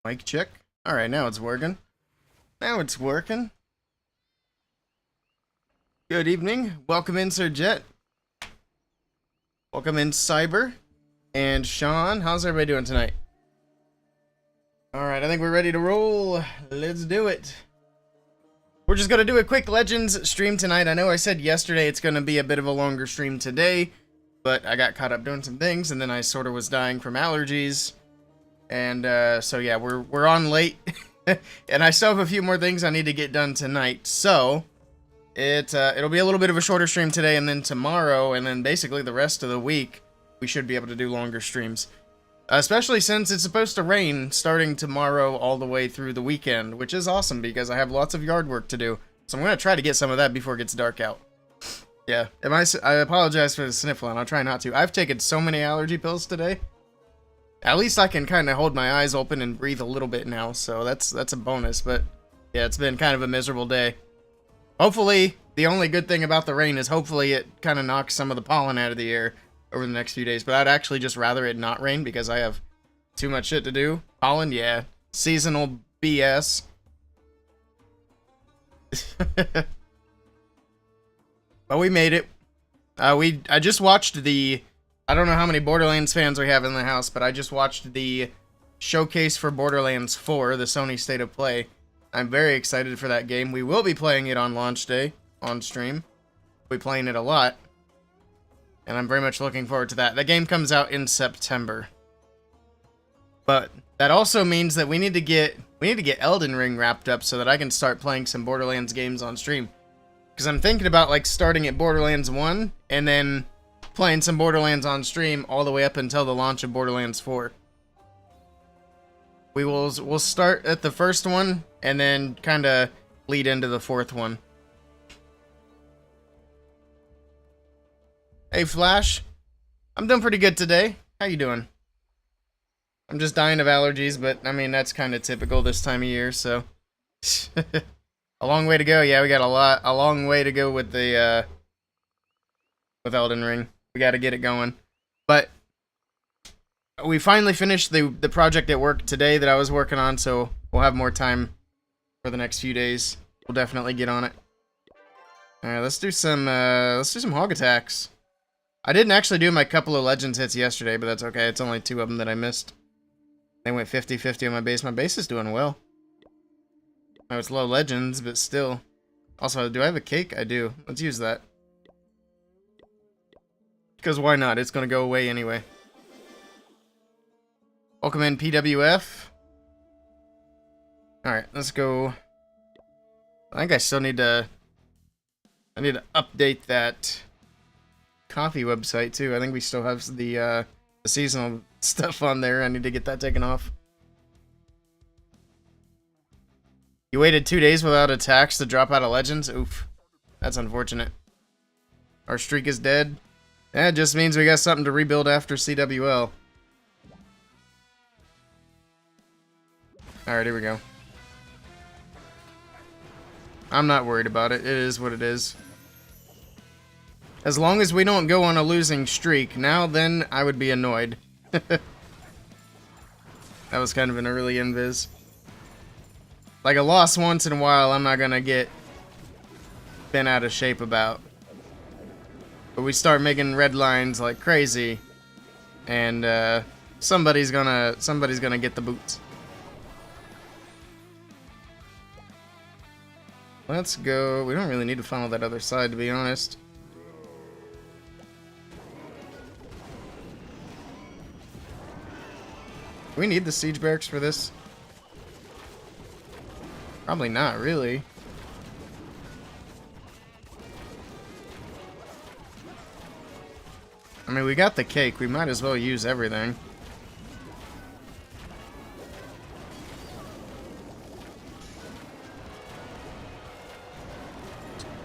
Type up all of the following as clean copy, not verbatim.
Mic check. Alright, now it's working. Now it's working. Good evening. Welcome in, Sir Jet. Welcome in, Cyber. And Sean. How's everybody doing tonight? Alright, I think we're ready to roll. Let's do it. We're just gonna do a quick Legends stream tonight. I know I said yesterday it's gonna be a bit of a longer stream today, but I got caught up doing some things, and then I sort of was dying from allergies. And so yeah, we're on late, and I still have a few more things I need to get done tonight. So it'll be a little bit of a shorter stream today, and then tomorrow, and then basically the rest of the week we should be able to do longer streams. Especially since it's supposed to rain starting tomorrow all the way through the weekend, which is awesome because I have lots of yard work to do. So I'm gonna try to get some of that before it gets dark out. Yeah, I apologize for the sniffling. I'll try not to. I've taken so many allergy pills today. At least I can kind of hold my eyes open and breathe a little bit now, so that's a bonus. But yeah, it's been kind of a miserable day. Hopefully, the only good thing about the rain is hopefully it kind of knocks some of the pollen out of the air over the next few days. But I'd actually just rather it not rain because I have too much shit to do. Pollen, yeah. Seasonal BS. But we made it. I just watched the... I don't know how many Borderlands fans we have in the house, but I just watched the showcase for Borderlands 4, the Sony State of Play. I'm very excited for that game. We will be playing it on launch day, on stream. We'll be playing it a lot. And I'm very much looking forward to that. The game comes out in September. But that also means that we need to get Elden Ring wrapped up so that I can start playing some Borderlands games on stream. Because I'm thinking about like starting at Borderlands 1 and then playing some Borderlands on stream all the way up until the launch of Borderlands 4. We'll start at the first one and then kind of lead into the fourth one. Hey Flash, I'm doing pretty good today. How you doing? I'm just dying of allergies, but I mean that's kind of typical this time of year, so a long way to go. Yeah, we got a long way to go with the with Elden Ring. We got to get it going. But we finally finished the project at work today that I was working on, so we'll have more time for the next few days. We'll definitely get on it. All right, let's do some hog attacks. I didn't actually do my couple of Legends hits yesterday, but that's okay. It's only 2 of them that I missed. They went 50-50 on my base. My base is doing well. Oh, it's low Legends, but still. Also, do I have a cake? I do. Let's use that. Because why not? It's going to go away anyway. Welcome in, PWF. Alright, let's go. I think I still need to... I need to update that coffee website, too. I think we still have the seasonal stuff on there. I need to get that taken off. You waited 2 days without attacks to drop out of Legends? Oof. That's unfortunate. Our streak is dead. That just means we got something to rebuild after CWL. Alright, here we go. I'm not worried about it. It is what it is. As long as we don't go on a losing streak, now then I would be annoyed. That was kind of an early invis. Like a loss once in a while, I'm not gonna get bent out of shape about. But we start making red lines like crazy, and somebody's gonna get the boots. Let's go. We don't really need to funnel that other side, to be honest. Do we need the siege barracks for this? Probably not, really. I mean, we got the cake. We might as well use everything.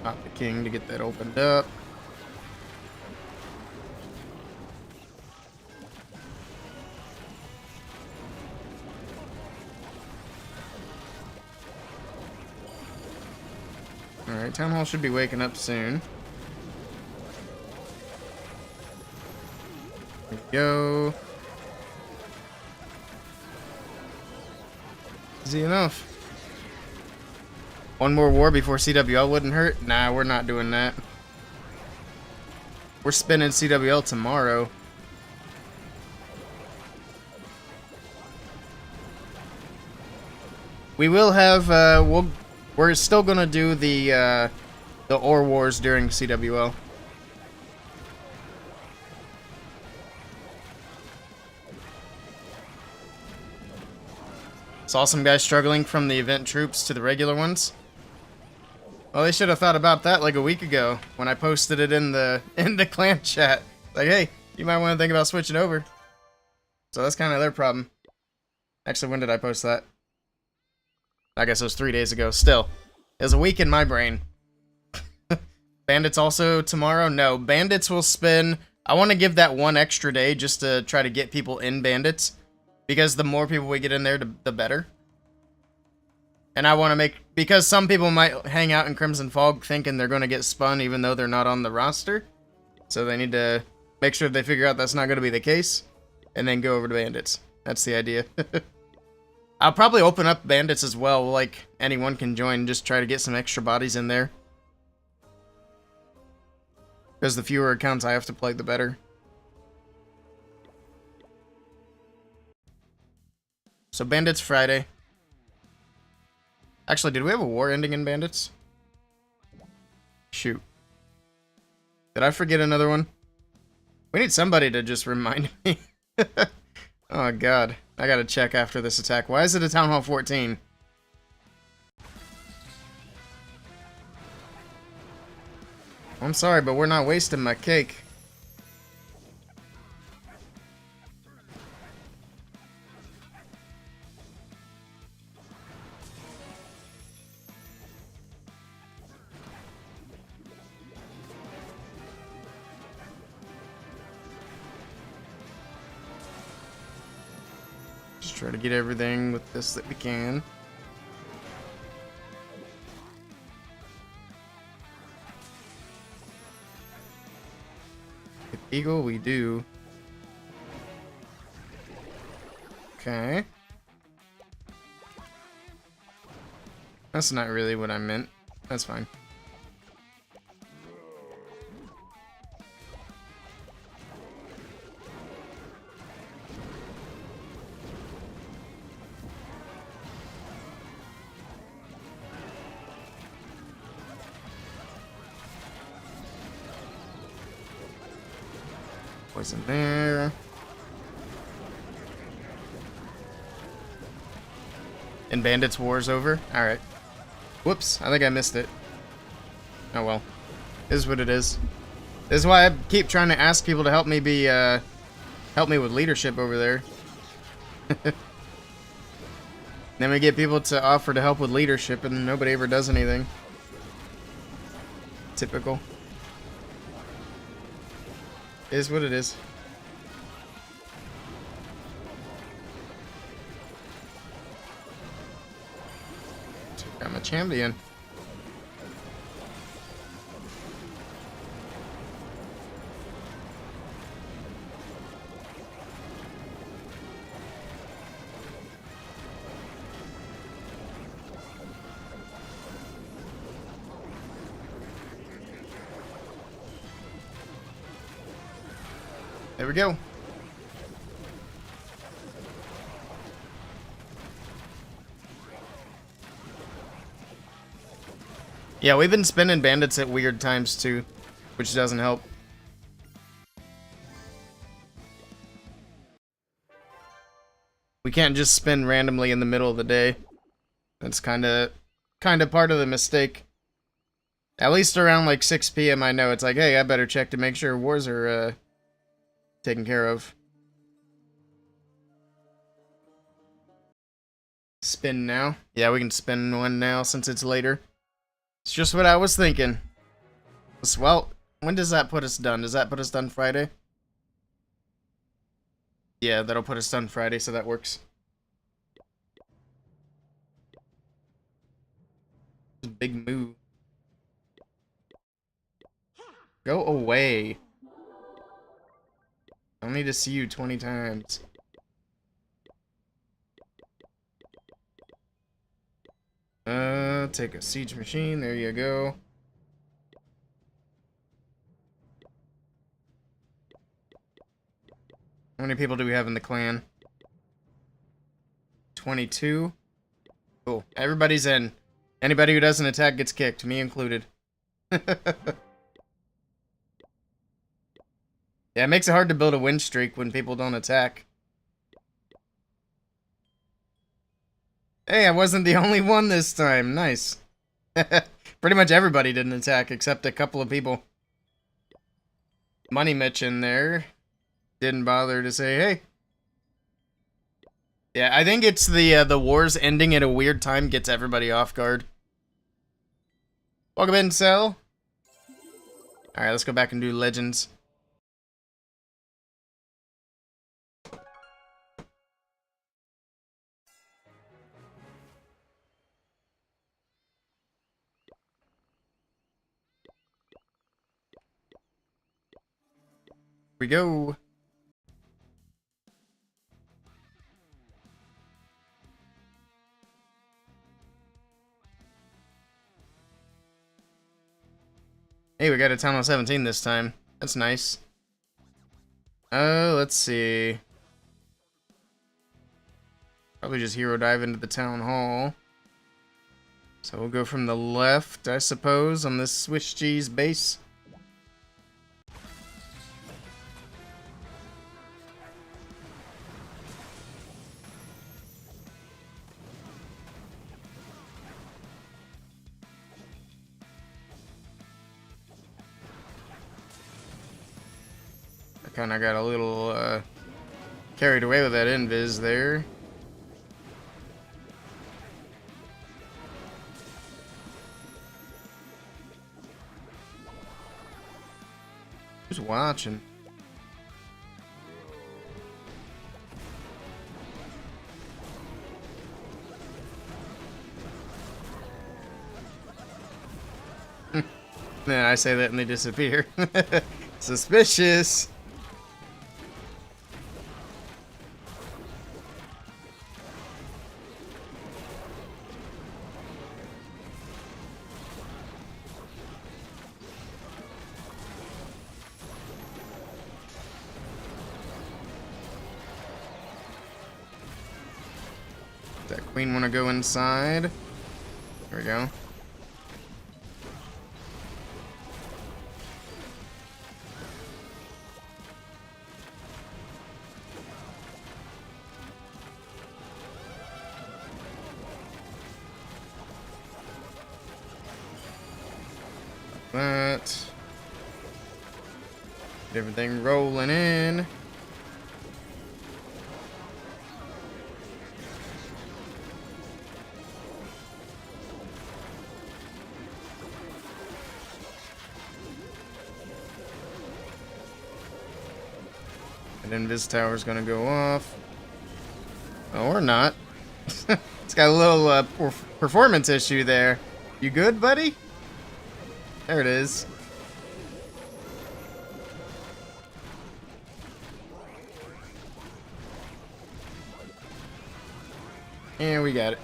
Pop the king to get that opened up. Alright, Town Hall should be waking up soon. There we go. Easy enough. One more war before CWL wouldn't hurt? Nah, we're not doing that. We're spinning CWL tomorrow. We will have, we're still gonna do the ore wars during CWL. Saw some guys struggling from the event troops to the regular ones. Well, they should have thought about that like a week ago when I posted it in the clan chat. Like, hey, you might want to think about switching over. So that's kind of their problem. Actually, when did I post that? I guess it was 3 days ago. Still, it was a week in my brain. Bandits also tomorrow? No, Bandits will spin. I want to give that one extra day just to try to get people in Bandits. Because the more people we get in there, the better. And I want to make... Because some people might hang out in Crimson Fog thinking they're going to get spun even though they're not on the roster. So they need to make sure they figure out that's not going to be the case. And then go over to Bandits. That's the idea. I'll probably open up Bandits as well. Like, anyone can join. Just try to get some extra bodies in there. Because the fewer accounts I have to play, the better. So Bandits Friday. Actually, did we have a war ending in Bandits? Shoot. Did I forget another one? We need somebody to just remind me. Oh god. I gotta check after this attack. Why is it a Town Hall 14? I'm sorry, but we're not wasting my cake. Just try to get everything with this that we can. Eagle, we do. Okay. That's not really what I meant. That's fine. Wasn't there. And Bandits War's over? Alright. Whoops, I think I missed it. Oh well. Is what it is. This is why I keep trying to ask people to help me be, help me with leadership over there. Then we get people to offer to help with leadership and nobody ever does anything. Typical. Is what it is. I'm a champion. There we go. Yeah, we've been spinning bandits at weird times too, which doesn't help. We can't just spin randomly in the middle of the day. That's kind of part of the mistake. At least around like 6 p.m. I know it's like, hey, I better check to make sure wars are taken care of. Spin now? Yeah, we can spin one now since it's later. It's just what I was thinking. Well, when does that put us done? Does that put us done Friday? Yeah, that'll put us done Friday, so that works. Big move. Go away. I don't need to see you 20 times. take a siege machine. There you go. How many people do we have in the clan? 22. Cool. Everybody's in. Anybody who doesn't attack gets kicked, me included. Yeah, it makes it hard to build a win streak when people don't attack. Hey, I wasn't the only one this time. Nice. Pretty much everybody didn't attack except a couple of people. Money Mitch in there didn't bother to say hey. Yeah, I think it's the wars ending at a weird time gets everybody off guard. Welcome in, Cell. Alright, let's go back and do Legends. Here we go. Hey, we got a town hall 17 this time. That's nice. Oh, let's see. Probably just hero dive into the town hall. So we'll go from the left, I suppose, on this Swiss cheese base. I kind of got a little carried away with that invis there. Who's watching? Then I say that and they disappear. Suspicious. That queen want to go inside? There we go. That. Get everything rolling in. And invis tower's gonna go off. Oh, or not. It's got a little performance issue there. You good, buddy? There it is. And we got it.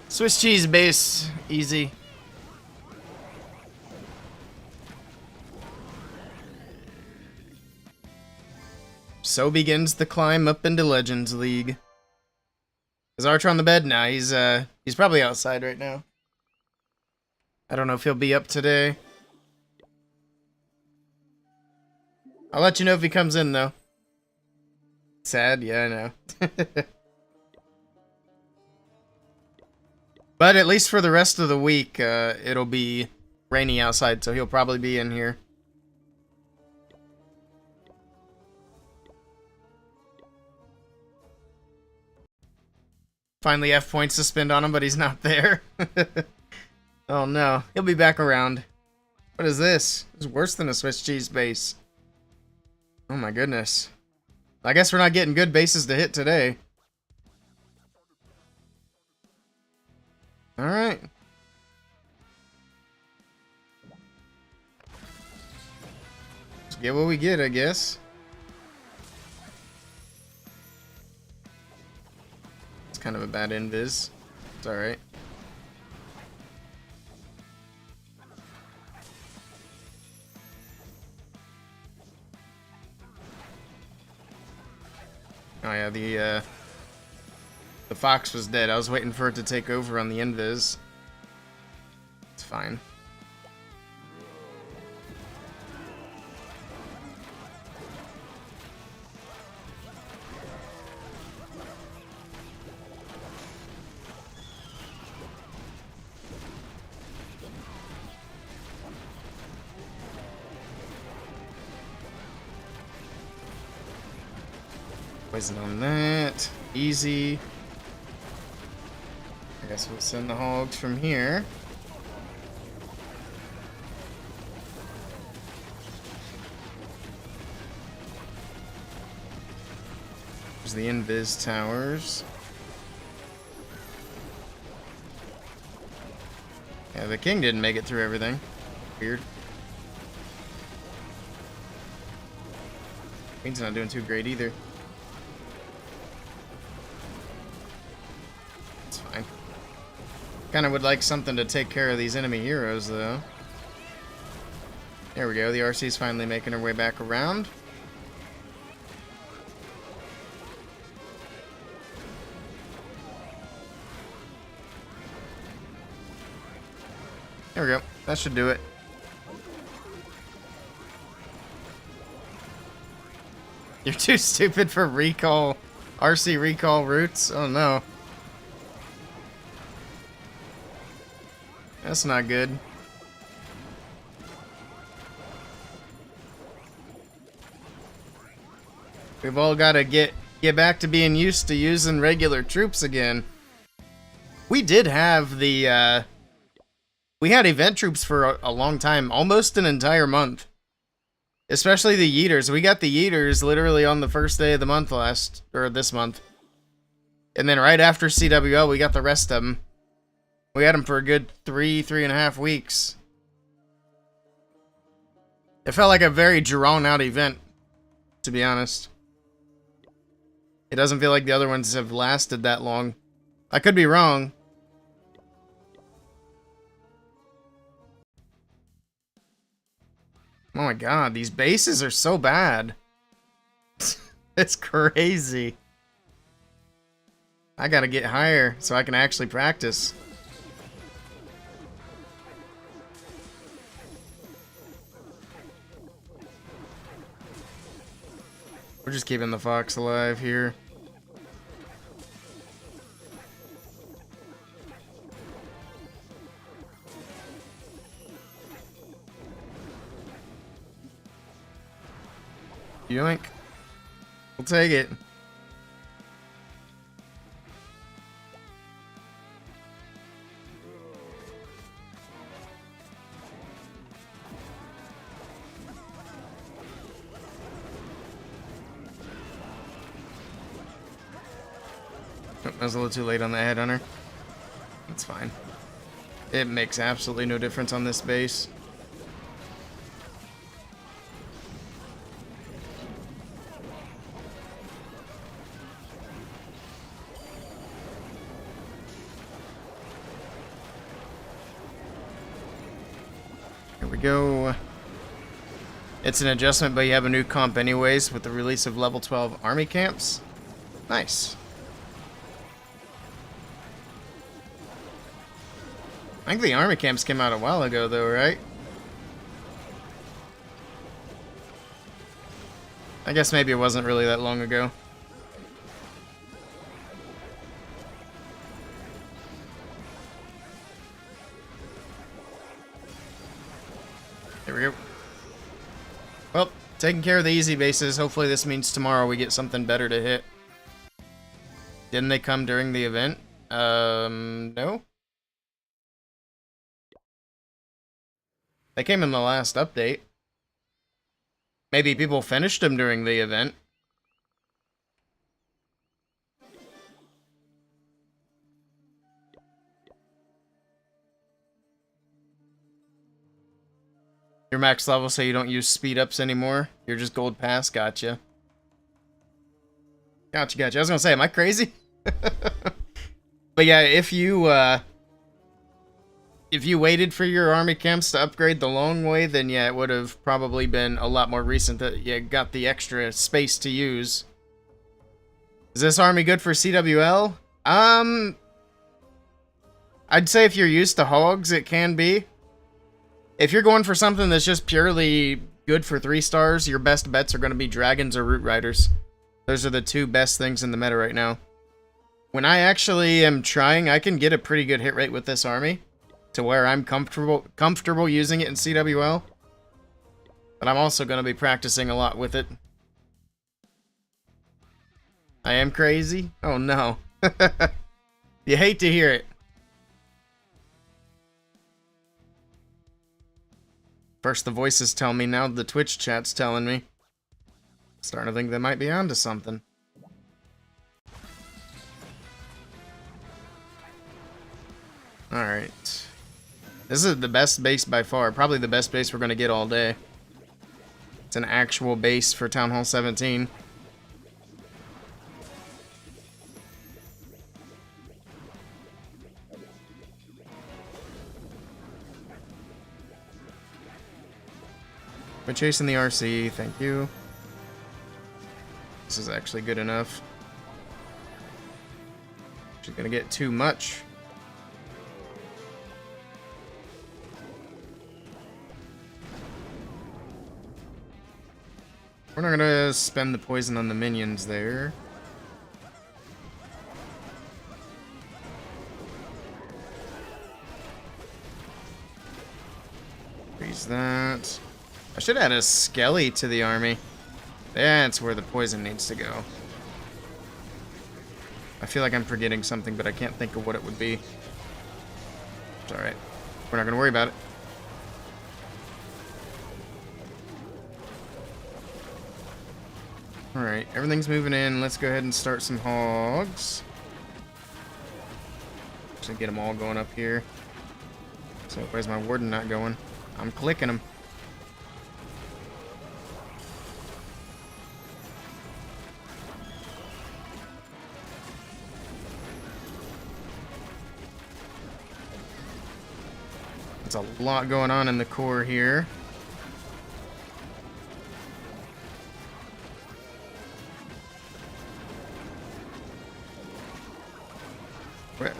Swiss cheese base. Easy. So begins the climb up into Legends League. Is Archer on the bed? Nah, he's probably outside right now. I don't know if he'll be up today. I'll let you know if he comes in, though. Sad? Yeah, I know. But at least for the rest of the week, it'll be rainy outside, so he'll probably be in here. Finally F points to spend on him, but he's not there. Oh no, he'll be back around. What is this? It's worse than a Swiss cheese base. Oh my goodness. I guess we're not getting good bases to hit today. Alright. Let's get what we get, I guess. It's kind of a bad invis. It's alright. Oh yeah, the fox was dead. I was waiting for it to take over on the invis. It's fine. Poison on that. Easy. I guess we'll send the hogs from here. There's the invis towers. Yeah, the king didn't make it through everything. Weird. Queen's not doing too great either. It's fine. Kinda would like something to take care of these enemy heroes, though. There we go, the RC's finally making her way back around. There we go. That should do it. You're too stupid for recall, RC recall routes? Oh no. That's not good. We've all got to get back to being used to using regular troops again. We did have the, we had event troops for a long time, almost an entire month. Especially the Yeeters. We got the Yeeters literally on the first day of the month this month. And then right after CWL, we got the rest of them. We had them for a good 3.5 weeks. It felt like a very drawn-out event, to be honest. It doesn't feel like the other ones have lasted that long. I could be wrong. Oh my god, these bases are so bad. It's crazy. I gotta get higher so I can actually practice. We're just keeping the fox alive here. Yoink. We'll take it. Oh, I was a little too late on the headhunter. That's fine. It makes absolutely no difference on this base. Here we go. It's an adjustment, but you have a new comp anyways with the release of level 12 army camps. Nice. I think the army camps came out a while ago, though, right? I guess maybe it wasn't really that long ago. There we go. Well, taking care of the easy bases. Hopefully this means tomorrow we get something better to hit. Didn't they come during the event? No? They came in the last update. Maybe people finished them during the event. You're max level, so you don't use speed ups anymore. You're just gold pass. Gotcha. Gotcha. I was gonna say, am I crazy? But yeah, if you waited for your army camps to upgrade the long way, then yeah, it would have probably been a lot more recent that you got the extra space to use. Is this army good for CWL? I'd say if you're used to hogs, it can be. If you're going for something that's just purely good for 3 stars, your best bets are going to be dragons or root riders. Those are the 2 best things in the meta right now. When I actually am trying, I can get a pretty good hit rate with this army to where I'm comfortable using it in CWL. But I'm also going to be practicing a lot with it. I am crazy? Oh no. You hate to hear it. First the voices tell me, now the Twitch chat's telling me. Starting to think they might be onto something. Alright. This is the best base by far. Probably the best base we're going to get all day. It's an actual base for Town Hall 17. We're chasing the RC, thank you. This is actually good enough. She's gonna get too much. We're not gonna spend the poison on the minions there. Freeze that. I should add a Skelly to the army. That's where the poison needs to go. I feel like I'm forgetting something, but I can't think of what it would be. It's alright. We're not going to worry about it. Alright, everything's moving in. Let's go ahead and start some hogs. Just get them all going up here. So where's my warden not going? I'm clicking them. There's a lot going on in the core here.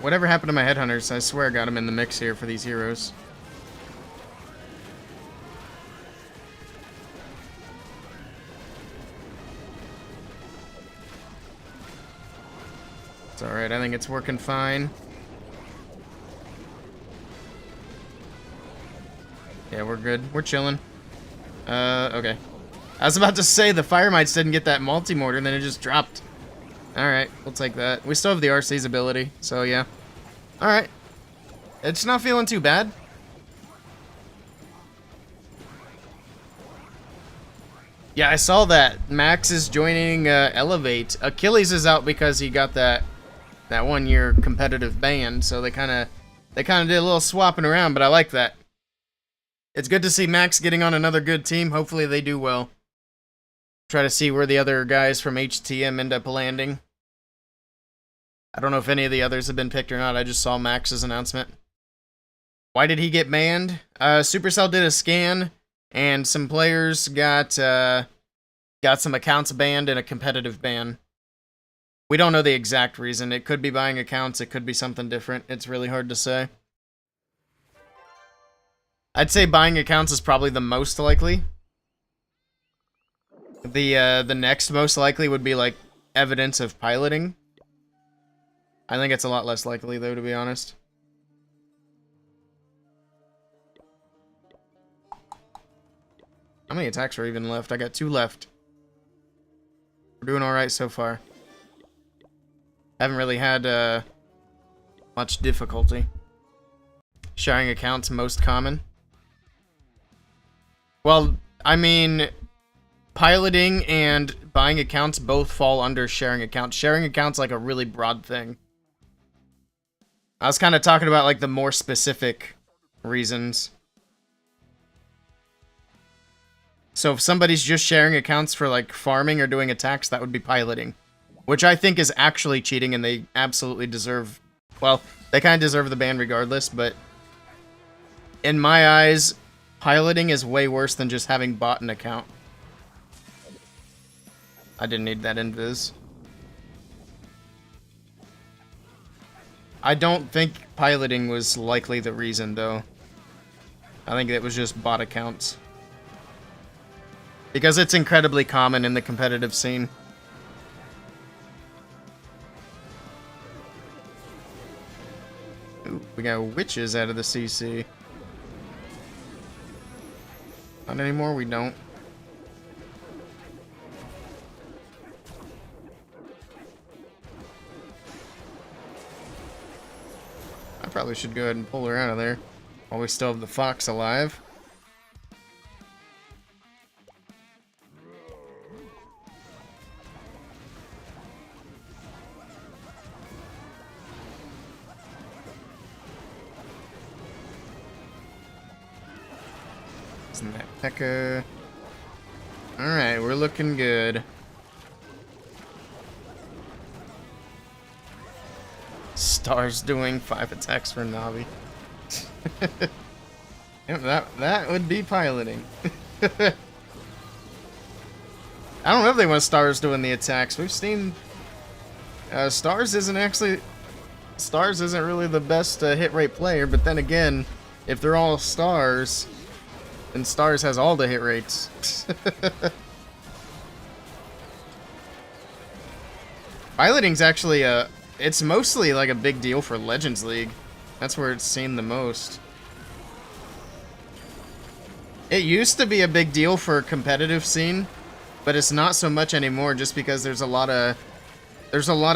Whatever happened to my headhunters? I swear I got them in the mix here for these heroes. It's alright, I think it's working fine. Yeah, we're good. We're chilling. Okay. I was about to say the Fire Mites didn't get that multi-mortar, and then it just dropped. Alright, we'll take that. We still have the RC's ability, so yeah. Alright. It's not feeling too bad. Yeah, I saw that. Max is joining Elevate. Achilles is out because he got that 1 year competitive ban, so they kinda did a little swapping around, but I like that. It's good to see Max getting on another good team. Hopefully they do well. Try to see where the other guys from HTM end up landing. I don't know if any of the others have been picked or not. I just saw Max's announcement. Why did he get banned? Supercell did a scan, and some players got some accounts banned and a competitive ban. We don't know the exact reason. It could be buying accounts. It could be something different. It's really hard to say. I'd say buying accounts is probably the most likely. The next most likely would be like evidence of piloting. I think it's a lot less likely though, to be honest. How many attacks are even left? I got 2 left. We're doing alright so far. Haven't really had much difficulty. Sharing accounts most common. Well, I mean, piloting and buying accounts both fall under sharing accounts. Sharing accounts like a really broad thing. I was kind of talking about like the more specific reasons. So if somebody's just sharing accounts for like farming or doing attacks, that would be piloting. Which I think is actually cheating, and they absolutely deserve... Well, they kind of deserve the ban regardless, but... In my eyes, piloting is way worse than just having bought an account. I didn't need that invis. I don't think piloting was likely the reason, though. I think it was just bot accounts. Because it's incredibly common in the competitive scene. Ooh, we got witches out of the CC. Not anymore, we don't. I probably should go ahead and pull her out of there while we still have the fox alive. Isn't that Pekka? Alright, we're looking good. Star's doing 5 attacks for Navi. Yep, that would be piloting. I don't know if they want Stars doing the attacks. We've seen Stars isn't really the best hit rate player, but then again, if they're all Stars, then Stars has all the hit rates. Piloting's actually it's mostly like a big deal for Legends League. That's where it's seen the most. It used to be a big deal for competitive scene, but it's not so much anymore just because there's a lot of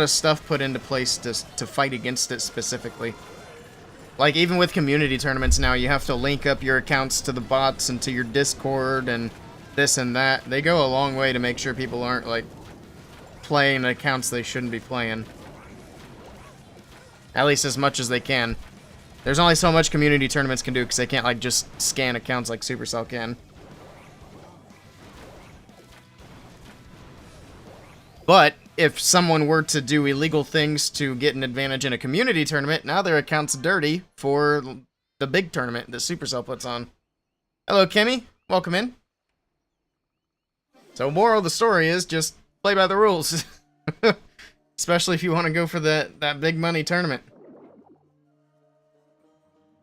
stuff put into place to fight against it specifically. Like even with community tournaments now, you have to link up your accounts to the bots and to your Discord and this and that. They go a long way to make sure people aren't like playing accounts they shouldn't be playing. At least as much as they can. There's only so much community tournaments can do because they can't like just scan accounts like Supercell can. But if someone were to do illegal things to get an advantage in a community tournament, now their account's dirty for the big tournament that Supercell puts on. Hello, Kimmy. Welcome in. So moral of the story is just play by the rules. Especially if you want to go for that big money tournament.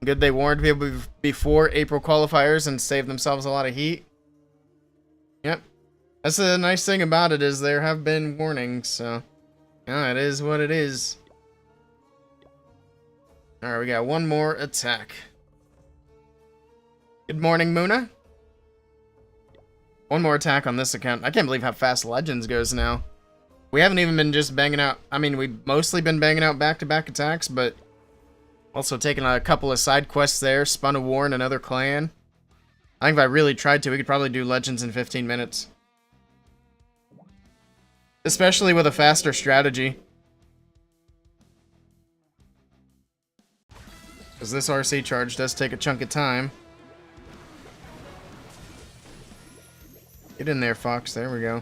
Good they warned people before April qualifiers and saved themselves a lot of heat. Yep. That's the nice thing about it is there have been warnings, so yeah, it is what it is. Alright, we got one more attack. Good morning, Muna. One more attack on this account. I can't believe how fast Legends goes now. We haven't even been just banging out... I mean, we've mostly been banging out back-to-back attacks, but... also taking a couple of side quests there. Spun a war in another clan. I think if I really tried to, we could probably do Legends in 15 minutes. Especially with a faster strategy. Because this RC charge does take a chunk of time. Get in there, Fox. There we go.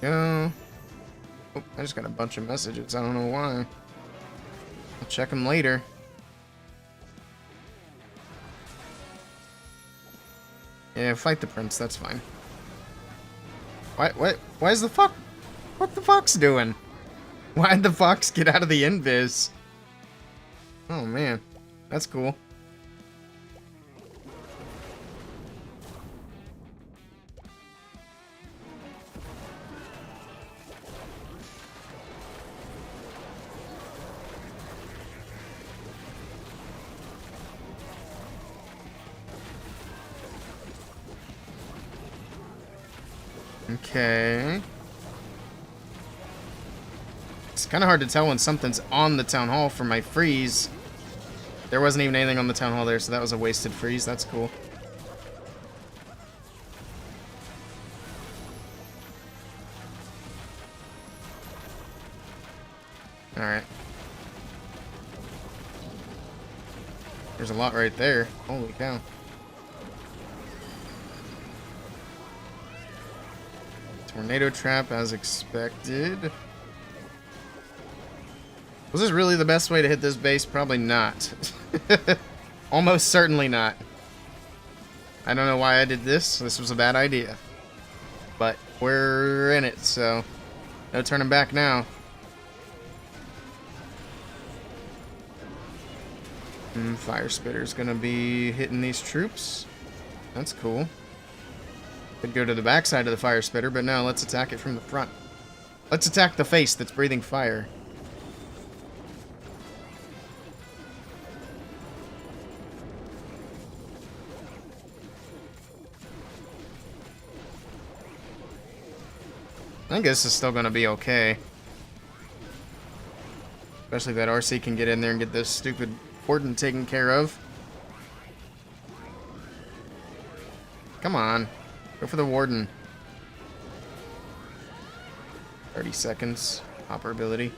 Go. Oh, I just got a bunch of messages. I don't know why. I'll check them later. Yeah, fight the prince. That's fine. Why is the fuck? What the fox doing? Why'd the fox get out of the invis? Oh man, that's cool. Okay. It's kind of hard to tell when something's on the town hall from my freeze. There wasn't even anything on the town hall there, so that was a wasted freeze. That's cool. Alright. There's a lot right there. Holy cow. Tornado trap as expected. Was this really the best way to hit this base? Probably not. Almost certainly not. I don't know why I did this. This was a bad idea. But we're in it, so no turning back now. Fire Spitter's gonna be hitting these troops. That's cool. Could go to the backside of the Fire Spitter, but no, let's attack it from the front. Let's attack the face that's breathing fire. I think this is still gonna be okay. Especially if that RC can get in there and get this stupid warden taken care of. Come on. Go for the warden. 30 seconds. Hopper ability.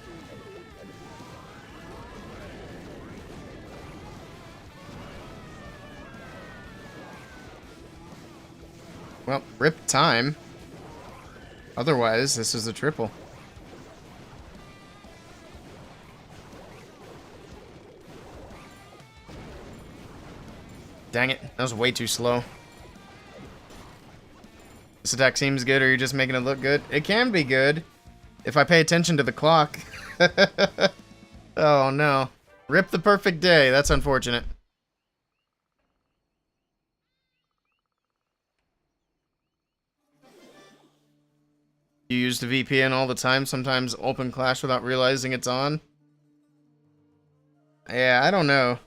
Well, rip time. Otherwise, this is a triple. Dang it. That was way too slow. This attack seems good, or you're just making it look good? It can be good if I pay attention to the clock. Oh, no. Rip the perfect day. That's unfortunate. You use the VPN all the time, sometimes open Clash without realizing it's on? Yeah, I don't know.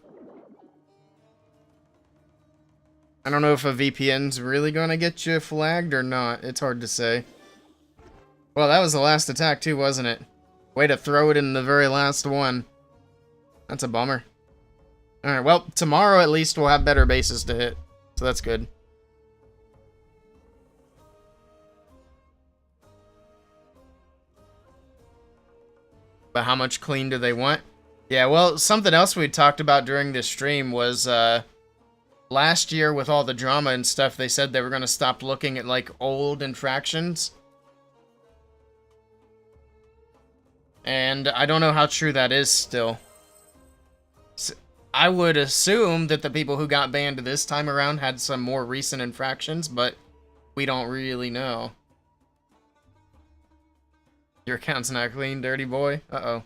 I don't know if a VPN's really gonna get you flagged or not. It's hard to say. Well, that was the last attack too, wasn't it? Way to throw it in the very last one. That's a bummer. Alright, well, tomorrow at least we'll have better bases to hit. So that's good. But how much clean do they want? Yeah, well, something else we talked about during this stream was, last year with all the drama and stuff, they said they were going to stop looking at, like, old infractions. And I don't know how true that is still. I would assume that the people who got banned this time around had some more recent infractions, but we don't really know. Your account's not clean, dirty boy. Uh-oh.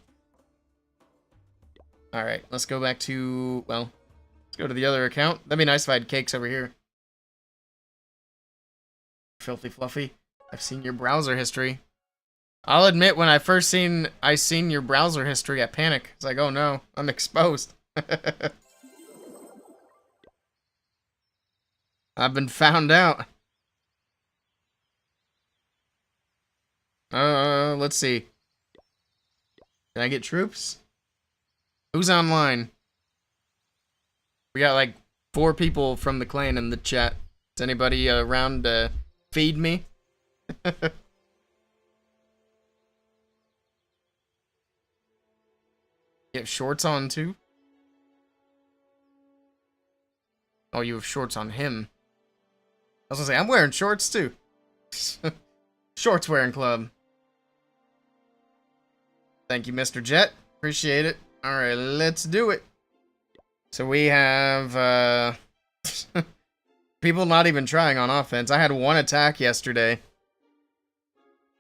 Alright, let's go back to, well, let's go to the other account. That'd be nice if I had cakes over here. Filthy Fluffy. I've seen your browser history. I'll admit, when I seen your browser history, I panic. It's like, oh no, I'm exposed. I've been found out. Let's see. Can I get troops? Who's online? We got like 4 people from the clan in the chat. Is anybody around to feed me? You have shorts on too? Oh, you have shorts on him. I was gonna say, I'm wearing shorts too. Shorts wearing club. Thank you, Mr. Jet. Appreciate it. Alright, let's do it. So we have, people not even trying on offense. I had 1 attack yesterday,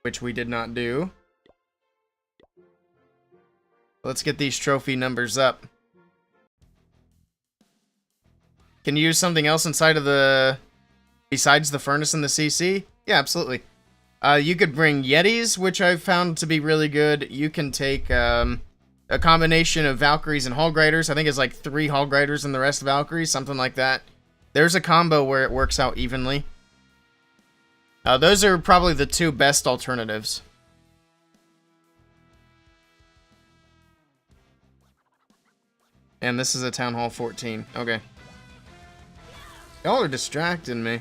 which we did not do. Let's get these trophy numbers up. Can you use something else inside of the... besides the furnace and the CC? Yeah, absolutely. You could bring Yetis, which I've found to be really good. You can take a combination of Valkyries and Hog Riders. I think it's like 3 Hog Riders and the rest Valkyries, something like that. There's a combo where it works out evenly. Those are probably the 2 best alternatives. And this is a Town Hall 14. Okay. Y'all are distracting me.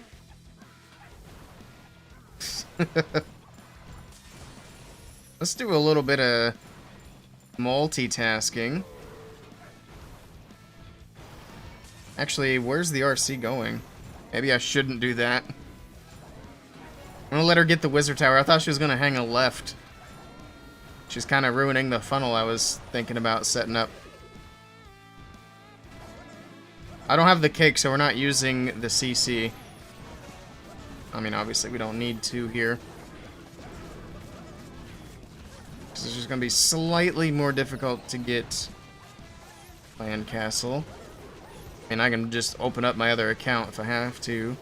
Let's do a little bit of multitasking. Actually, where's the RC going? Maybe I shouldn't do that. I'm gonna let her get the Wizard Tower. I thought she was gonna hang a left. She's kind of ruining the funnel I was thinking about setting up. I don't have the cake, so we're not using the CC. I mean, obviously we don't need to here. it's just going to be slightly more difficult to get Land Castle. And I can just open up my other account if I have to.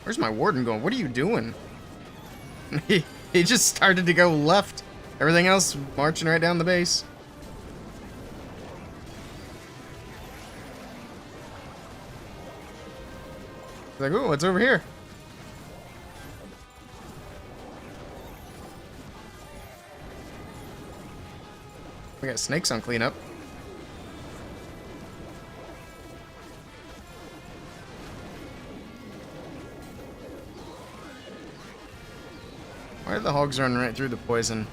Where's my warden going? What are you doing? He just started to go left. Everything else marching right down the base. Like, ooh, what's over here? We got snakes on cleanup. Why are the hogs running right through the poison?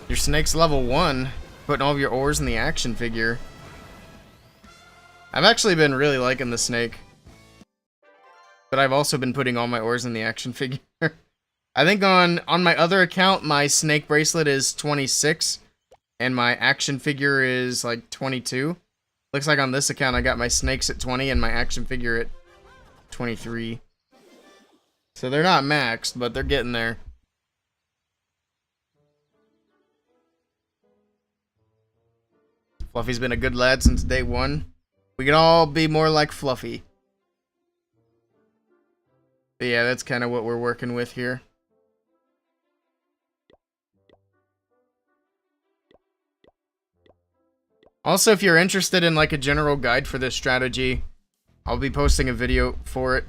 Your snake's level 1, putting all of your ores in the action figure. I've actually been really liking the snake. But I've also been putting all my ores in the action figure. I think on my other account, my snake bracelet is 26. And my action figure is like 22. Looks like on this account I got my snakes at 20 and my action figure at 23. So they're not maxed, but they're getting there. Fluffy's been a good lad since day 1. We can all be more like Fluffy. But yeah, that's kind of what we're working with here. Also, if you're interested in like a general guide for this strategy, I'll be posting a video for it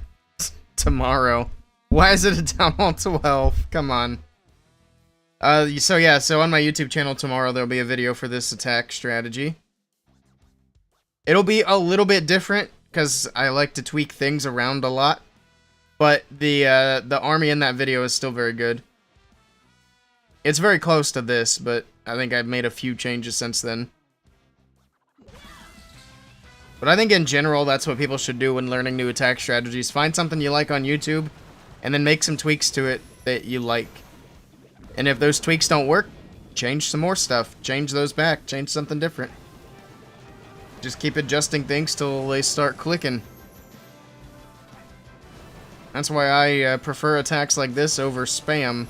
tomorrow. Why is it a Town Hall 12? Come on. So on my YouTube channel tomorrow, there'll be a video for this attack strategy. It'll be a little bit different, because I like to tweak things around a lot. But the army in that video is still very good. It's very close to this, but I think I've made a few changes since then. But I think in general, that's what people should do when learning new attack strategies. Find something you like on YouTube, and then make some tweaks to it that you like. And if those tweaks don't work, change some more stuff. Change those back. Change something different. Just keep adjusting things till they start clicking. That's why I prefer attacks like this over spam.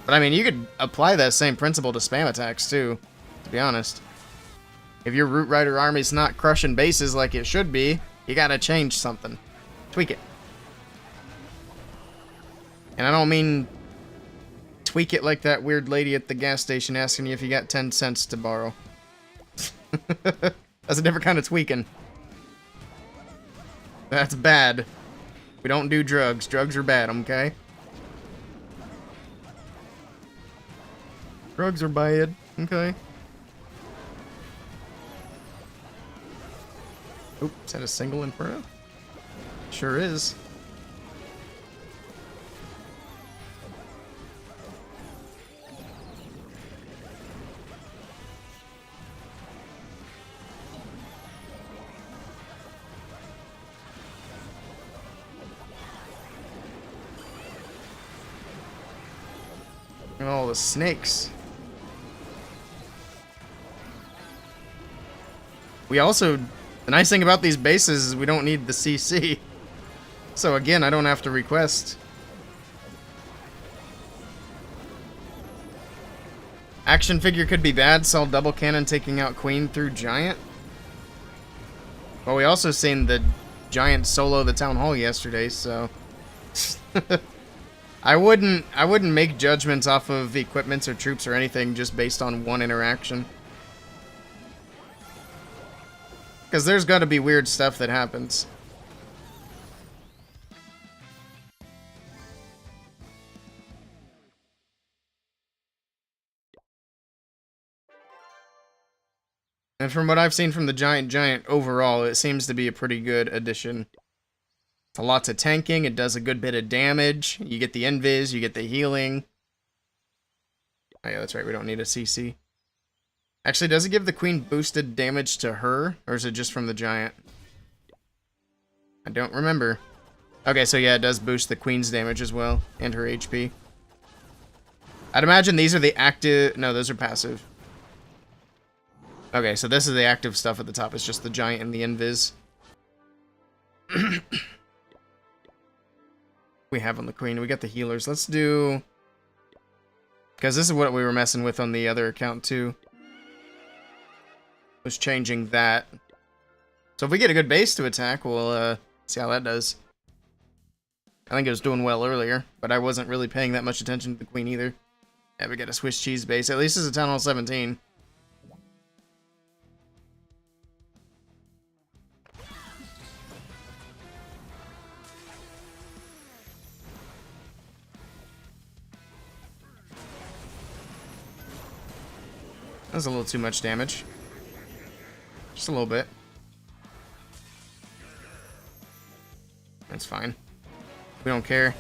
But I mean, you could apply that same principle to spam attacks too, to be honest. If your Root Rider army's not crushing bases like it should be, you gotta change something. Tweak it. And I don't mean tweak it like that weird lady at the gas station asking you if you got 10 cents to borrow. That's a different kind of tweaking. That's bad. We don't do drugs. Drugs are bad, okay? Drugs are bad, okay? Oop, is that a single Inferno? Sure is. Oh, the snakes. We also... The nice thing about these bases is we don't need the CC. So again, I don't have to request. Action figure could be bad. Saw double cannon taking out Queen through Giant. Well, we also seen the Giant solo the Town Hall yesterday, so... I wouldn't make judgments off of equipments or troops or anything just based on one interaction. Because there's got to be weird stuff that happens. And from what I've seen from the Giant overall, it seems to be a pretty good addition. Lots of tanking, it does a good bit of damage. You get the invis, you get the healing. Oh yeah, that's right, we don't need a CC. Actually, does it give the queen boosted damage to her, or is it just from the giant? I don't remember. Okay, so yeah, it does boost the queen's damage as well, and her HP. I'd imagine these are the active... No, those are passive. Okay, so this is the active stuff at the top. It's just the giant and the invis. We have on the queen. We got the healers. Let's do... Because this is what we were messing with on the other account, too. Was changing that. So if we get a good base to attack, we'll see how that does. I think it was doing well earlier, but I wasn't really paying that much attention to the queen either. Yeah, we got a Swiss cheese base. At least it's a Town Hall 17. That's a little too much damage. Just a little bit. That's fine. We don't care.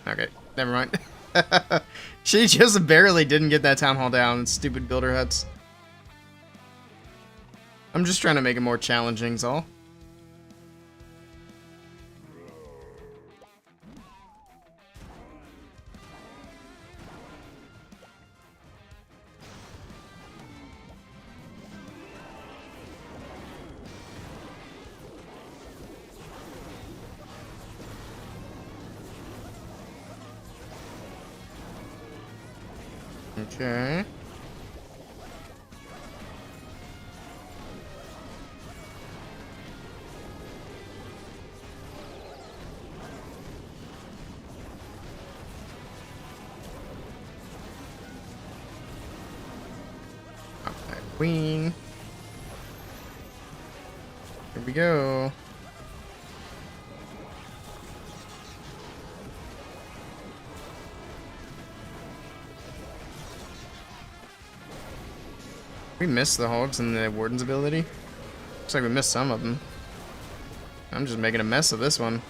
Okay, never mind. She just barely didn't get that town hall down. Stupid builder huts. I'm just trying to make it more challenging, is all. Okay. Up that queen. Here we go. We missed the hogs and the warden's ability. Looks like we missed some of them. I'm just making a mess of this one.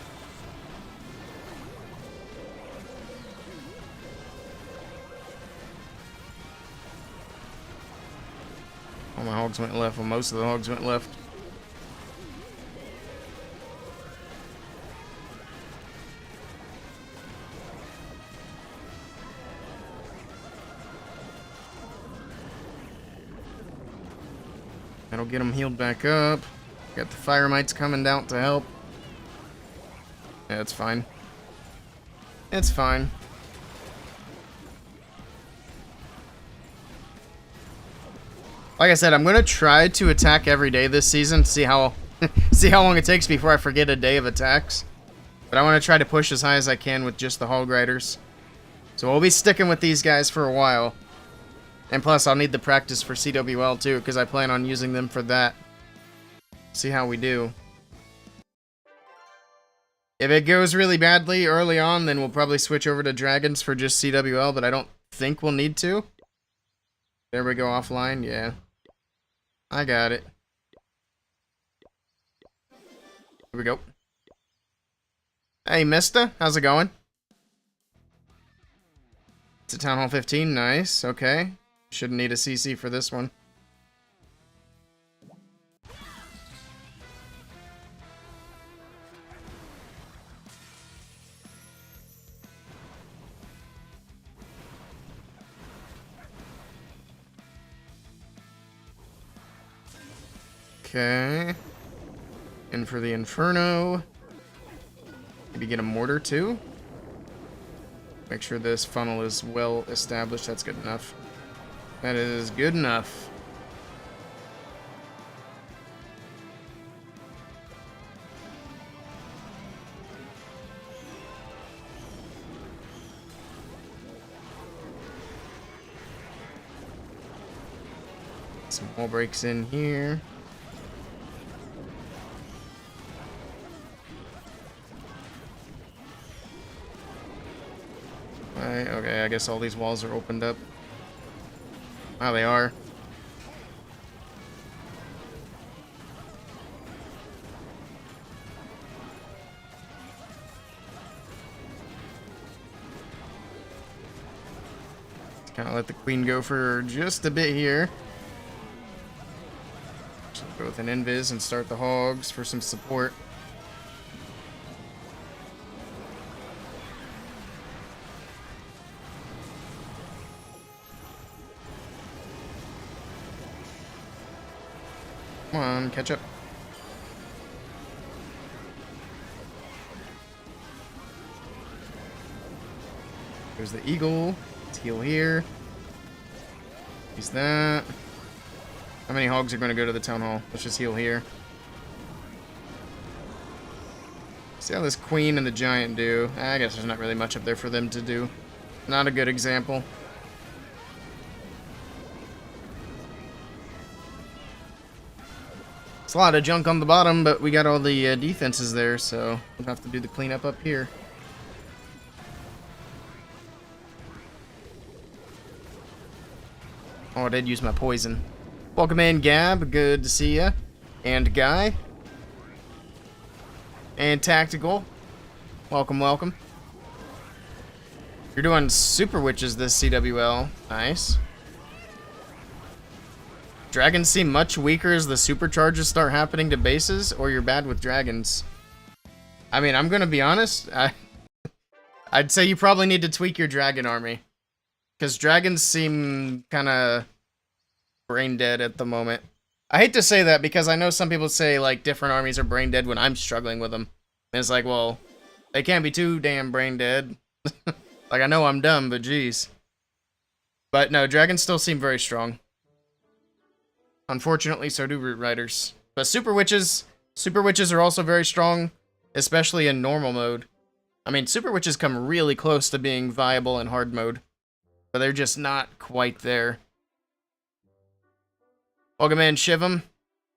All my hogs went left. Well, most of the hogs went left. That'll get them healed back up. Got the fire mites coming down to help. Yeah, it's fine. It's fine. Like I said, I'm gonna try to attack every day this season. See how long it takes before I forget a day of attacks. But I want to try to push as high as I can with just the hog riders. So we'll be sticking with these guys for a while. And plus, I'll need the practice for CWL too, because I plan on using them for that. See how we do. If it goes really badly early on, then we'll probably switch over to Dragons for just CWL, but I don't think we'll need to. There we go, offline, yeah. I got it. Here we go. Hey, mister, how's it going? It's a Town Hall 15, nice, okay. Shouldn't need a CC for this one. Okay. In for the Inferno. Maybe get a mortar too. Make sure this funnel is well established. That's good enough. That is good enough. Some wall breaks in here. Okay, I guess all these walls are opened up. Oh, they are. Kind of let the queen go for just a bit here. Go with an invis and start the hogs for some support. Come on, catch up. There's the eagle. Let's heal here. Use that. How many hogs are going to go to the town hall? Let's just heal here. See how this queen and the giant do. I guess there's not really much up there for them to do. Not a good example. It's a lot of junk on the bottom, but we got all the defenses there, so we'll have to do the cleanup up here. Oh, I did use my poison. Welcome in, Gab. Good to see ya. And Guy. And Tactical. Welcome, welcome. You're doing Super Witches this CWL. Nice. Dragons seem much weaker as the supercharges start happening to bases, or you're bad with dragons? I mean, I'm gonna be honest. I'd say you probably need to tweak your dragon army. Because dragons seem kind of brain dead at the moment. I hate to say that because I know some people say like different armies are brain dead when I'm struggling with them. And it's like, well, they can't be too damn brain dead. Like, I know I'm dumb, but geez. But no, dragons still seem very strong. Unfortunately, so do root riders. But super witches are also very strong, especially in normal mode. I mean, super witches come really close to being viable in hard mode, but they're just not quite there. Welcome in, Shivam.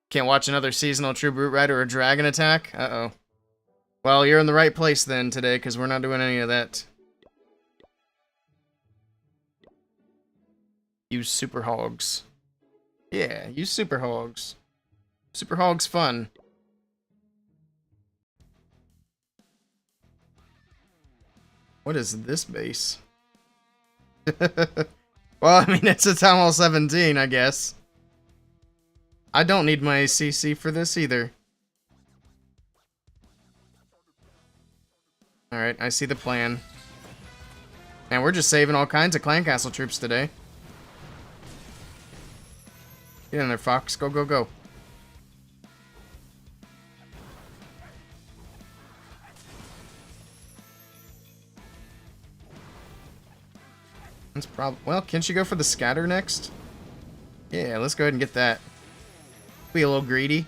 Can't watch another seasonal true brute rider or dragon attack? Uh-oh. Well, you're in the right place then today, because we're not doing any of that. Use super hogs. Yeah, use super hogs. Super hogs fun. What is this base? Well, I mean, it's a Town Hall 17, I guess. I don't need my CC for this either. Alright, I see the plan. And we're just saving all kinds of clan castle troops today. Get in there, Fox. Go, go, go. That's well, can she go for the scatter next? Yeah, let's go ahead and get that. Be a little greedy.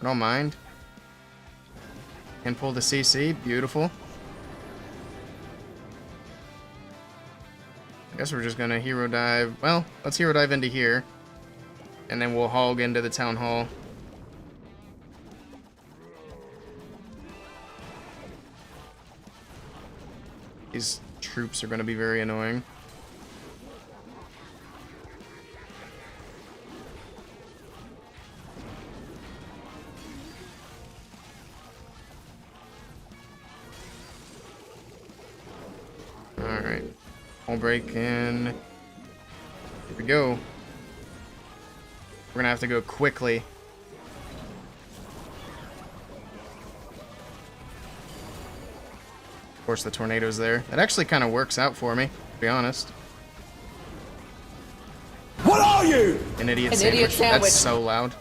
I don't mind. Can pull the CC. Beautiful. I guess we're just gonna hero dive. Well, let's hero dive into here. And then we'll hog into the town hall. These troops are gonna be very annoying. Alright. I'll break in. Here we go. We're gonna have to go quickly. Of course, the tornado's there. That actually kind of works out for me, to be honest. What are you? An idiot sandwich. Idiot sandwich. That's so loud.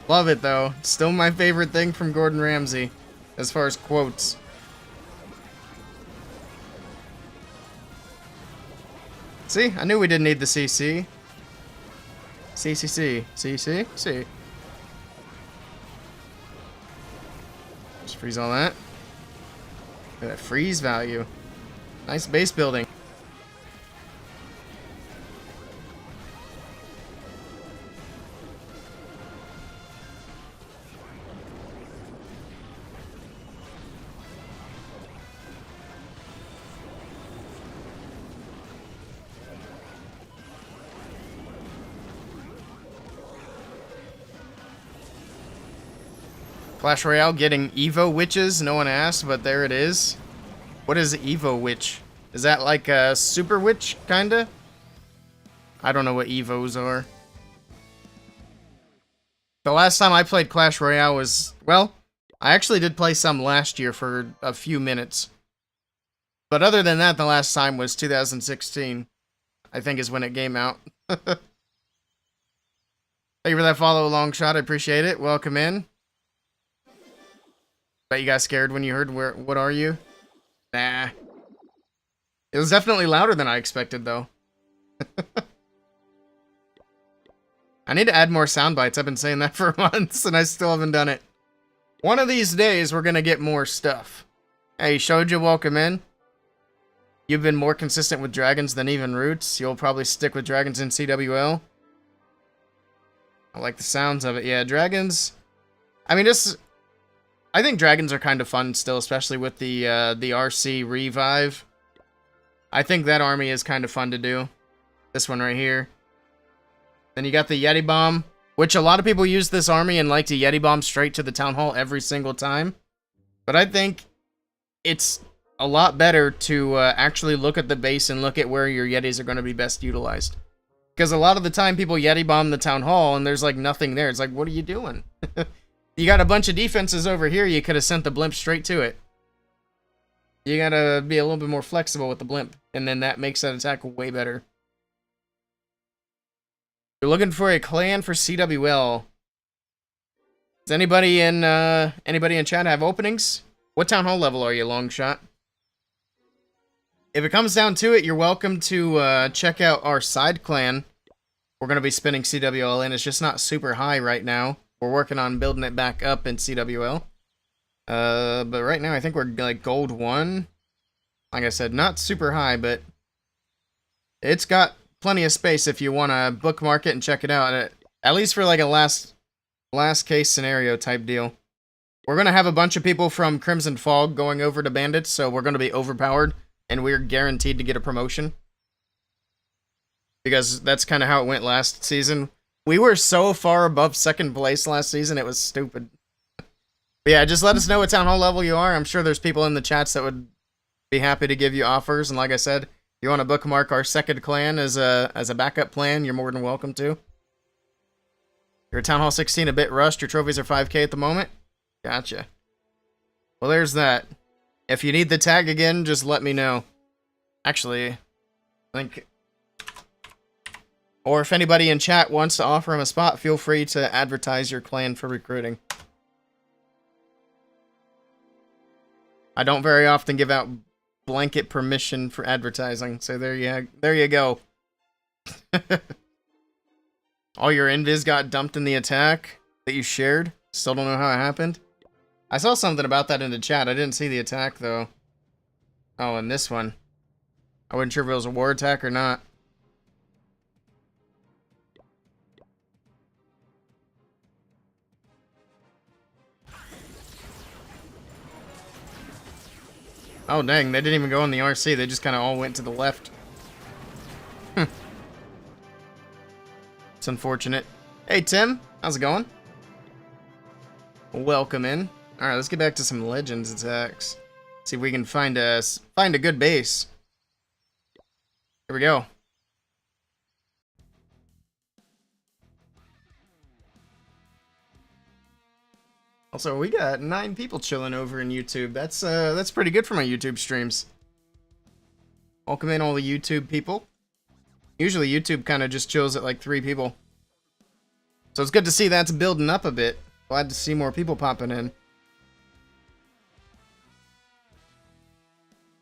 Love it, though. Still my favorite thing from Gordon Ramsay, as far as quotes. See? I knew we didn't need the CC. CCC. CC? C. Just freeze all that. Look at that freeze value. Nice base building. Clash Royale getting Evo Witches. No one asked, but there it is. What is Evo Witch? Is that like a Super Witch, kinda? I don't know what Evos are. The last time I played Clash Royale was, well, I actually did play some last year for a few minutes. But other than that, the last time was 2016. I think is when it came out. Thank you for that follow, long shot. I appreciate it. Welcome in. Bet you got scared when you heard what are you? Nah. It was definitely louder than I expected, though. I need to add more sound bites. I've been saying that for months, and I still haven't done it. One of these days, we're gonna get more stuff. Hey, Shoujo, welcome in. You've been more consistent with dragons than even roots. You'll probably stick with dragons in CWL. I like the sounds of it. Yeah, dragons... I mean, I think dragons are kind of fun still, especially with the RC revive. I think that army is kind of fun to do. This one right here. Then you got the Yeti Bomb, which a lot of people use this army and like to Yeti Bomb straight to the Town Hall every single time. But I think it's a lot better to actually look at the base and look at where your Yetis are going to be best utilized. Because a lot of the time people Yeti Bomb the Town Hall and there's like nothing there. It's like, what are you doing? You got a bunch of defenses over here, you could have sent the blimp straight to it. You gotta be a little bit more flexible with the blimp, and then that makes that attack way better. You're looking for a clan for CWL. Does anybody in chat have openings? What Town Hall level are you, long shot? If it comes down to it, you're welcome to check out our side clan. We're gonna be spinning CWL in. It's just not super high right now. We're working on building it back up in CWL. But right now I think we're like gold 1. Like I said, not super high, but it's got plenty of space if you want to bookmark it and check it out. At least for like a last case scenario type deal. We're going to have a bunch of people from Crimson Fog going over to Bandits, so we're going to be overpowered, and we're guaranteed to get a promotion. Because that's kind of how it went last season. We were so far above second place last season, it was stupid. But yeah, just let us know what Town Hall level you are. I'm sure there's people in the chats that would be happy to give you offers. And like I said, if you want to bookmark our second clan as a backup plan, you're more than welcome to. You're at Town Hall 16 a bit rushed. Your trophies are 5k at the moment. Gotcha. Well, there's that. If you need the tag again, just let me know. Actually, I think... Or if anybody in chat wants to offer him a spot, feel free to advertise your clan for recruiting. I don't very often give out blanket permission for advertising, so there you go. All your invis got dumped in the attack that you shared. Still don't know how it happened. I saw something about that in the chat. I didn't see the attack, though. Oh, and this one. I wasn't sure if it was a war attack or not. Oh, dang, they didn't even go in the RC. They just kind of all went to the left. It's unfortunate. Hey, Tim. How's it going? Welcome in. Alright, let's get back to some Legends attacks. See if we can find a good base. Here we go. Also, we got 9 people chilling over in YouTube. That's pretty good for my YouTube streams. Welcome in all the YouTube people. Usually YouTube kind of just chills at like 3 people. So it's good to see that's building up a bit. Glad to see more people popping in.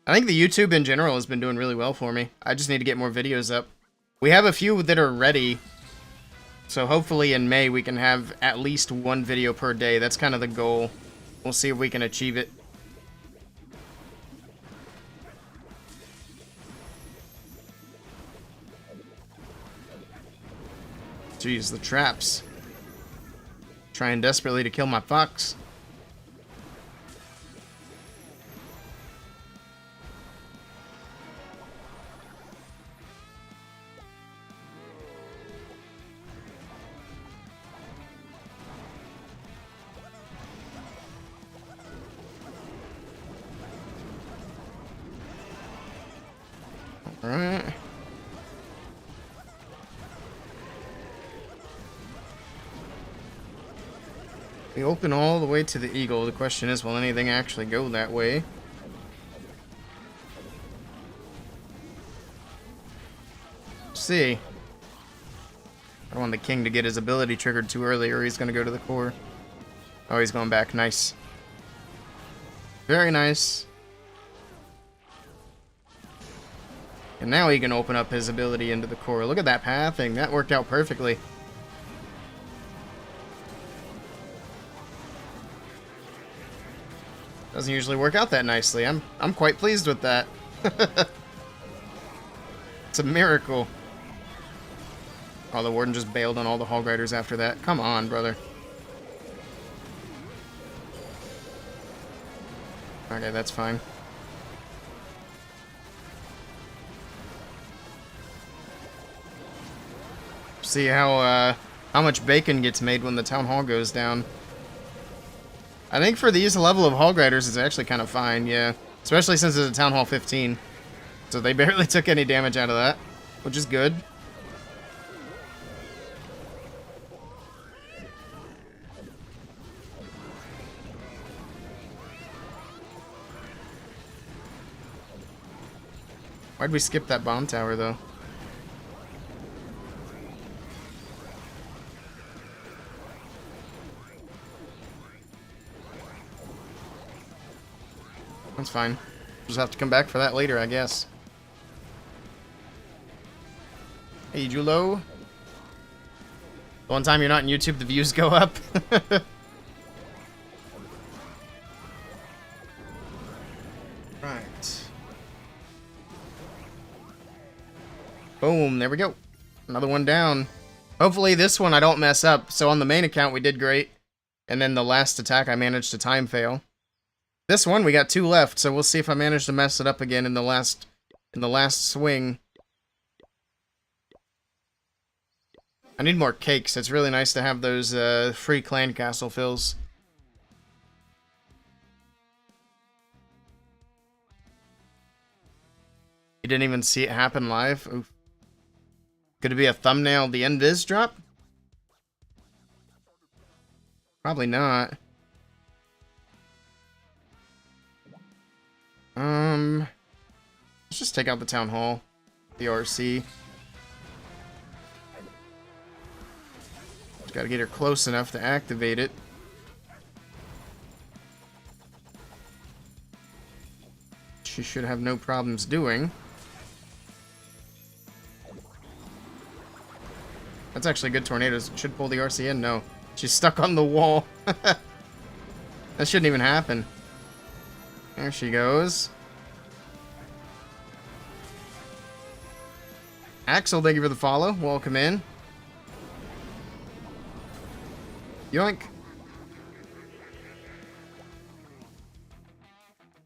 I think the YouTube in general has been doing really well for me. I just need to get more videos up. We have a few that are ready. So hopefully in May we can have at least 1 video per day. That's kind of the goal. We'll see if we can achieve it. Jeez, the traps. Trying desperately to kill my fox. Alright. We open all the way to the Eagle. The question is, will anything actually go that way? See. I don't want the king to get his ability triggered too early or he's going to go to the core. Oh, he's going back. Nice. Very nice. And now he can open up his ability into the core. Look at that pathing. That worked out perfectly. Doesn't usually work out that nicely. I'm quite pleased with that. It's a miracle. Oh, the warden just bailed on all the hog riders after that. Come on, brother. Okay, that's fine. See how much bacon gets made when the town hall goes down. I think for these level of hog riders, it's actually kind of fine, yeah. Especially since it's a town hall 15. So they barely took any damage out of that, which is good. Why'd we skip that bomb tower, though? That's fine. Just have to come back for that later, I guess. Hey, Julo. The one time you're not on YouTube, the views go up. Right. Boom, there we go. Another one down. Hopefully this one I don't mess up. So on the main account we did great. And then the last attack I managed to time fail. This one we got 2 left, so we'll see if I manage to mess it up again in the last swing. I need more cakes. It's really nice to have those free clan castle fills. You didn't even see it happen live? Oof. Could it be a thumbnail the invis drop? Probably not. Let's just take out the town hall, the RC. Just gotta get her close enough to activate it. She should have no problems doing. That's actually good tornadoes. Should pull the RC in. No, she's stuck on the wall. That shouldn't even happen. There she goes. Axel, thank you for the follow. Welcome in. Yoink.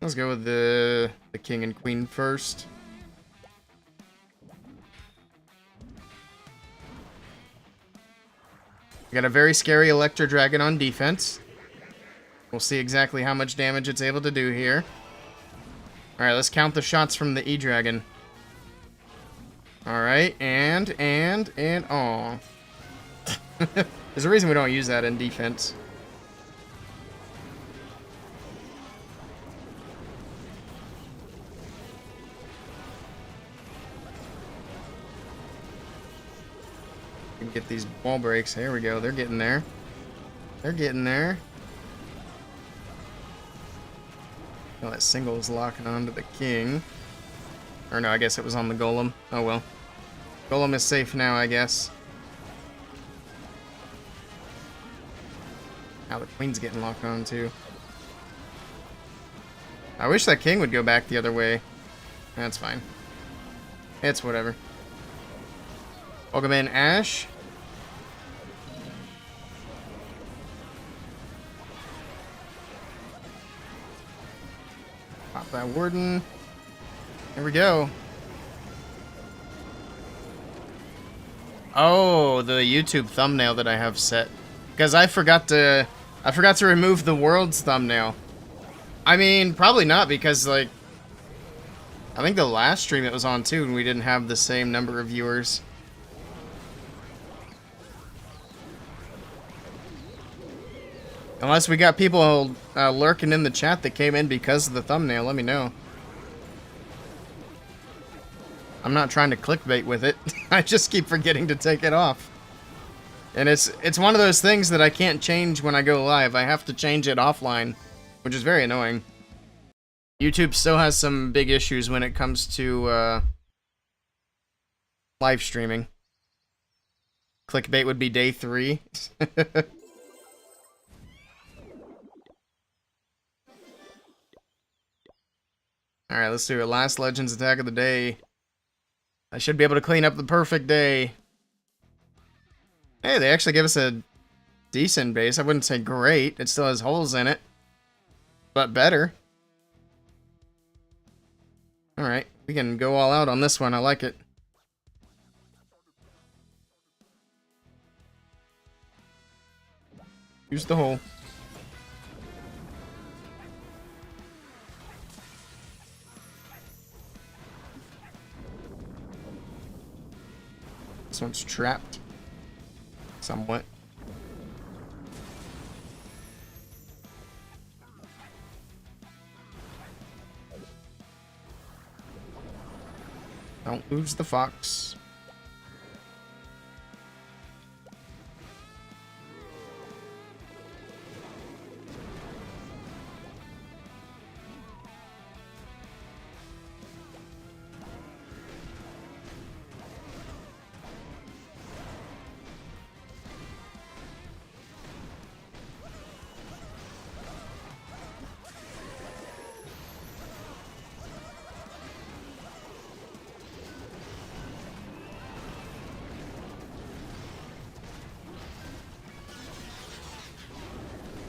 Let's go with the king and queen first. We got a very scary Electro Dragon on defense. We'll see exactly how much damage it's able to do here. Alright, let's count the shots from the E-Dragon. Alright, and, aw. There's a reason we don't use that in defense. We can get these wall breaks. There we go. They're getting there. They're getting there. Oh, that single is locking onto the king. Or no, I guess it was on the golem. Oh well. Golem is safe now, I guess. Now the queen's getting locked on too. I wish that king would go back the other way. That's fine. It's whatever. Welcome in, Ash. Pop that warden. There we go. Oh, the YouTube thumbnail that I have set. Because I forgot to remove the world's thumbnail. I mean, probably not, because, like, I think the last stream it was on too, and we didn't have the same number of viewers. Unless we got people lurking in the chat that came in because of the thumbnail, let me know. I'm not trying to clickbait with it. I just keep forgetting to take it off. And it's one of those things that I can't change when I go live. I have to change it offline, which is very annoying. YouTube still has some big issues when it comes to live streaming. Clickbait would be day 3. Alright, let's do it. Last Legends attack of the day. I should be able to clean up the perfect day. Hey, they actually give us a decent base. I wouldn't say great. It still has holes in it. But better. Alright, we can go all out on this one. I like it. Use the hole. This one's trapped. Somewhat. Don't lose the fox.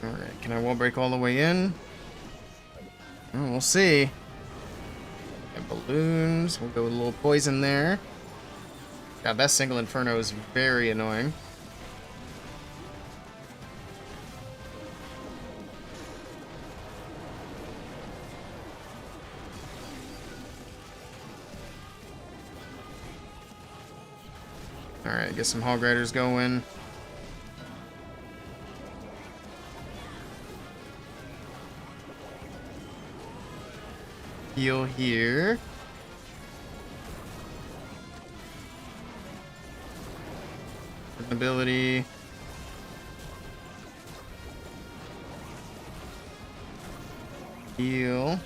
Alright, can I wall break all the way in? Oh, we'll see. Got balloons. We'll go with a little poison there. God, that single inferno is very annoying. Alright, get some hog riders going. Heal here. Ability. Heal.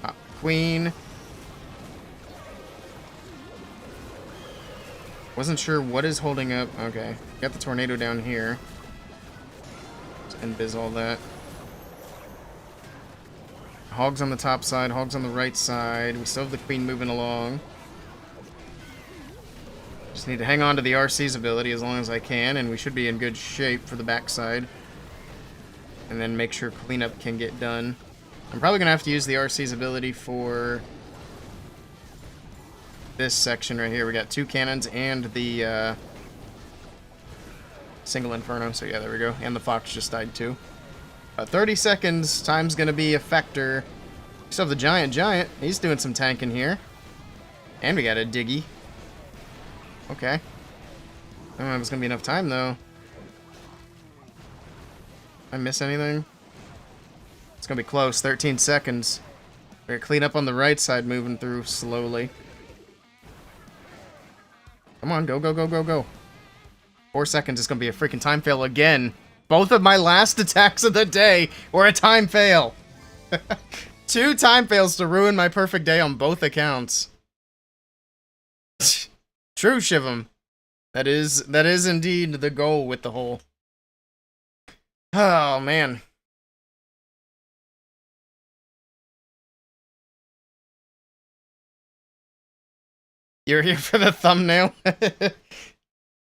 Pop queen. Wasn't sure what is holding up. Okay. Got the tornado down here. Just invis all that. Hogs on the top side, hogs on the right side. We still have the queen moving along. Just need to hang on to the RC's ability as long as I can, and we should be in good shape for the backside. And then make sure cleanup can get done. I'm probably going to have to use the RC's ability for this section right here. We got 2 cannons and the single inferno. So yeah, there we go. And the fox just died too. 30 seconds, time's gonna be a factor. We still have the giant. He's doing some tanking here. And we got a diggy. Okay. I don't know if it's gonna be enough time though. I miss anything? It's gonna be close, 13 seconds. We're gonna clean up on the right side, moving through slowly. Come on, go, go, go, go, go. 4 seconds is gonna be a freaking time fail again. Both of my last attacks of the day were a time fail. 2 time fails to ruin my perfect day on both accounts. True, Shivam. That is indeed the goal with the whole. Oh, man. You're here for the thumbnail?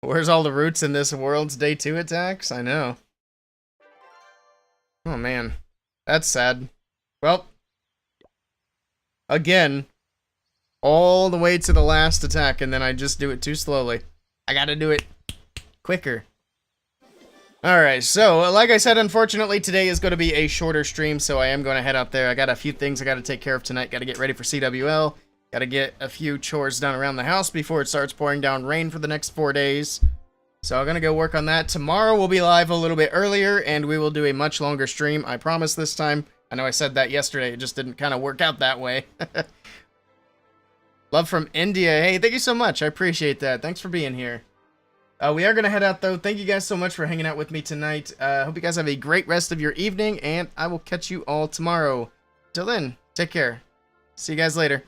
Where's all the roots in this world's day 2 attacks? I know. Oh, man. That's sad. Well. Again. All the way to the last attack, and then I just do it too slowly. I gotta do it quicker. Alright, so, like I said, unfortunately, today is going to be a shorter stream, so I am going to head out there. I got a few things I got to take care of tonight. Got to get ready for CWL. Gotta get a few chores done around the house before it starts pouring down rain for the next 4 days. So I'm gonna go work on that. Tomorrow we'll be live a little bit earlier, and we will do a much longer stream. I promise this time. I know I said that yesterday. It just didn't kind of work out that way. Love from India. Hey, thank you so much. I appreciate that. Thanks for being here. We are going to head out, though. Thank you guys so much for hanging out with me tonight. Hope you guys have a great rest of your evening, and I will catch you all tomorrow. Till then, take care. See you guys later.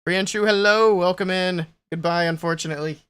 Priyanshu, hello. Welcome in. Goodbye, unfortunately.